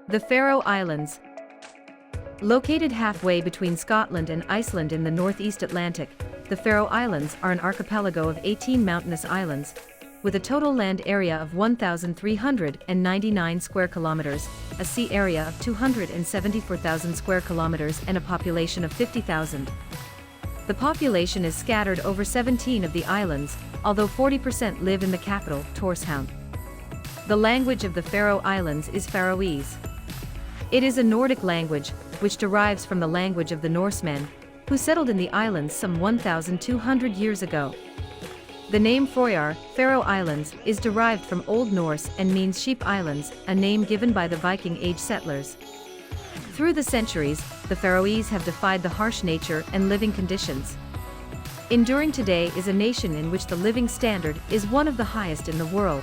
The Faroe Islands. Located halfway between Scotland and Iceland in the northeast Atlantic, the Faroe Islands are an archipelago of 18 mountainous islands, with a total land area of 1,399 square kilometers, a sea area of 274,000 square kilometers and a population of 50,000. The population is scattered over 17 of the islands, although 40% live in the capital, Tórshavn. The language of the Faroe Islands is Faroese. It is a Nordic language, which derives from the language of the Norsemen, who settled in the islands some 1,200 years ago. The name Frøyar, Faroe Islands, is derived from Old Norse and means sheep islands, a name given by the Viking Age settlers. Through the centuries, the Faroese have defied the harsh nature and living conditions. Enduring today is a nation in which the living standard is one of the highest in the world.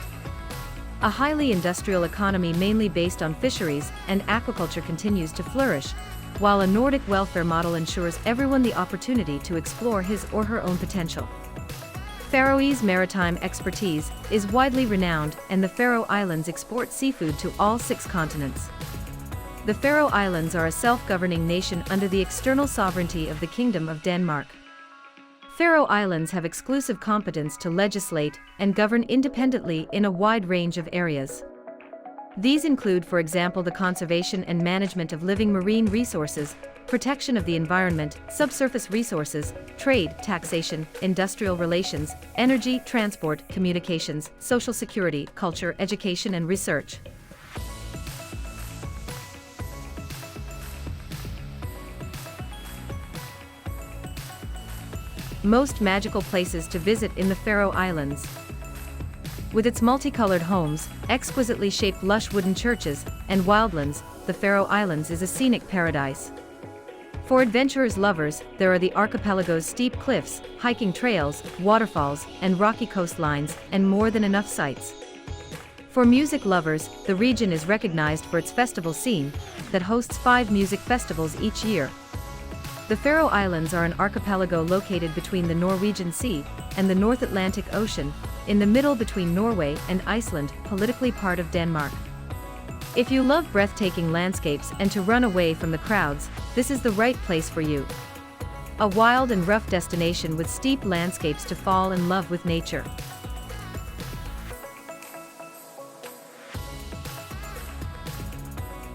A highly industrial economy mainly based on fisheries and aquaculture continues to flourish, while a Nordic welfare model ensures everyone the opportunity to explore his or her own potential. Faroese maritime expertise is widely renowned, and the Faroe Islands export seafood to all 6 continents. The Faroe Islands are a self-governing nation under the external sovereignty of the Kingdom of Denmark. Faroe Islands have exclusive competence to legislate and govern independently in a wide range of areas. These include, for example, the conservation and management of living marine resources, protection of the environment, subsurface resources, trade, taxation, industrial relations, energy, transport, communications, social security, culture, education and research. Most magical places to visit in the Faroe Islands. With its multicolored homes, exquisitely shaped lush wooden churches, and wildlands, the Faroe Islands is a scenic paradise. For adventurers lovers, there are the archipelago's steep cliffs, hiking trails, waterfalls, and rocky coastlines, and more than enough sights. For music lovers, the region is recognized for its festival scene, that hosts 5 music festivals each year. The Faroe Islands are an archipelago located between the Norwegian Sea and the North Atlantic Ocean, in the middle between Norway and Iceland, politically part of Denmark. If you love breathtaking landscapes and to run away from the crowds, this is the right place for you. A wild and rough destination with steep landscapes to fall in love with nature.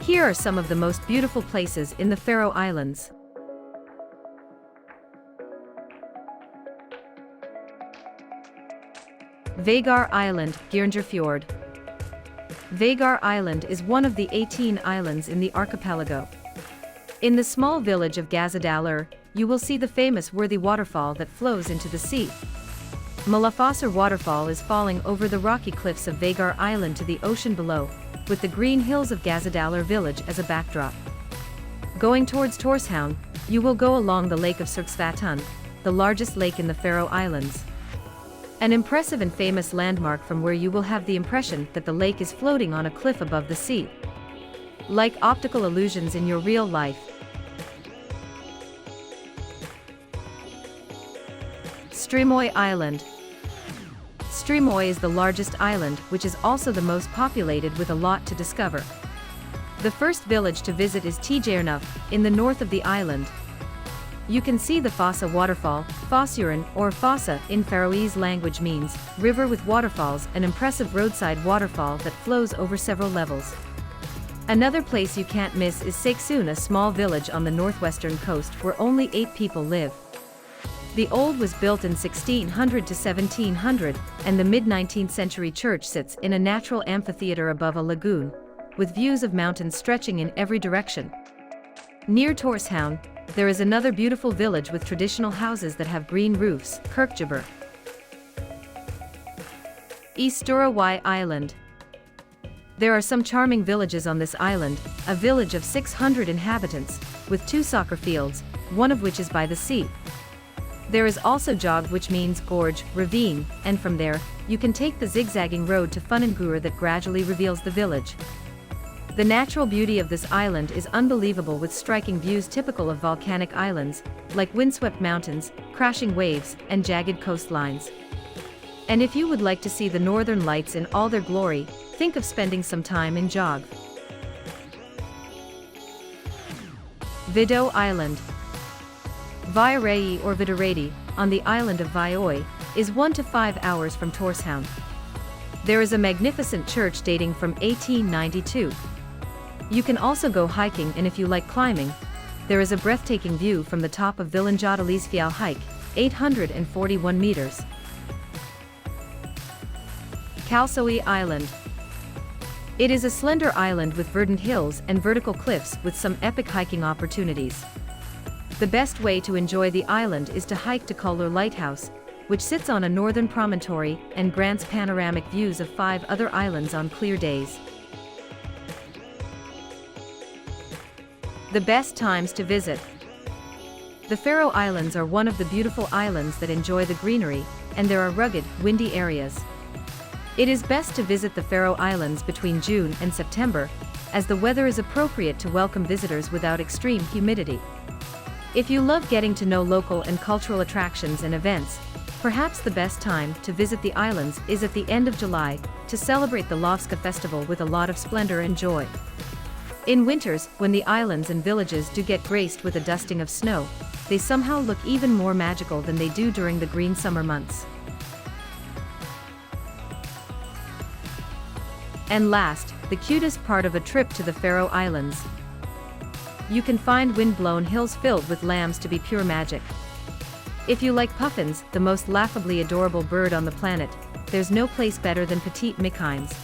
Here are some of the most beautiful places in the Faroe Islands. Vagar Island, Geirangerfjord. Vagar Island is one of the 18 islands in the archipelago. In the small village of Gazadalur, you will see the famous Worthy waterfall that flows into the sea. Malafossar waterfall is falling over the rocky cliffs of Vagar Island to the ocean below, with the green hills of Gazadalur village as a backdrop. Going towards Tórshavn, you will go along the Lake of Surksvatn, the largest lake in the Faroe Islands. An impressive and famous landmark from where you will have the impression that the lake is floating on a cliff above the sea. Like optical illusions in your real life. Streymoy Island. Streymoy is the largest island, which is also the most populated, with a lot to discover. The first village to visit is Tjernuf, in the north of the island. You can see the Fossa waterfall. Fossjörn, or Fossa, in Faroese language means river with waterfalls, an impressive roadside waterfall that flows over several levels. Another place you can't miss is Seyksund, a small village on the northwestern coast where only 8 people live. The old was built in 1600 to 1700, and the mid-19th century church sits in a natural amphitheater above a lagoon, with views of mountains stretching in every direction. Near Tórshavn, there is another beautiful village with traditional houses that have green roofs, Kirkjubber. Eysturoy Island. There are some charming villages on this island, a village of 600 inhabitants, with 2 soccer fields, one of which is by the sea. There is also Jog, which means gorge, ravine, and from there, you can take the zigzagging road to Funnengur that gradually reveals the village. The natural beauty of this island is unbelievable, with striking views typical of volcanic islands, like windswept mountains, crashing waves, and jagged coastlines. And if you would like to see the northern lights in all their glory, think of spending some time in Jog. Vidå Island. Viðoy or Viðoreidi, on the island of Viðoy, is 1 to 5 hours from Tórshavn. There is a magnificent church dating from 1892. You can also go hiking, and if you like climbing, there is a breathtaking view from the top of Villanjadalisfjall hike, 841 meters. Kalsoy Island. It is a slender island with verdant hills and vertical cliffs with some epic hiking opportunities. The best way to enjoy the island is to hike to Kolur Lighthouse, which sits on a northern promontory and grants panoramic views of 5 other islands on clear days. The best times to visit. The Faroe Islands are one of the beautiful islands that enjoy the greenery, and there are rugged, windy areas. It is best to visit the Faroe Islands between June and September, as the weather is appropriate to welcome visitors without extreme humidity. If you love getting to know local and cultural attractions and events, perhaps the best time to visit the islands is at the end of July, to celebrate the Lofska festival with a lot of splendor and joy. In winters, when the islands and villages do get graced with a dusting of snow, they somehow look even more magical than they do during the green summer months. And last, the cutest part of a trip to the Faroe Islands. You can find wind-blown hills filled with lambs to be pure magic. If you like puffins, the most laughably adorable bird on the planet, there's no place better than Petite Mikines.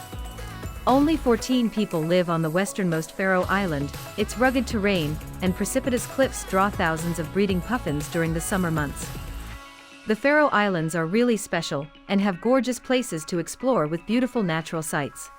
Only 14 people live on the westernmost Faroe Island. Its rugged terrain and precipitous cliffs draw thousands of breeding puffins during the summer months. The Faroe Islands are really special and have gorgeous places to explore with beautiful natural sights.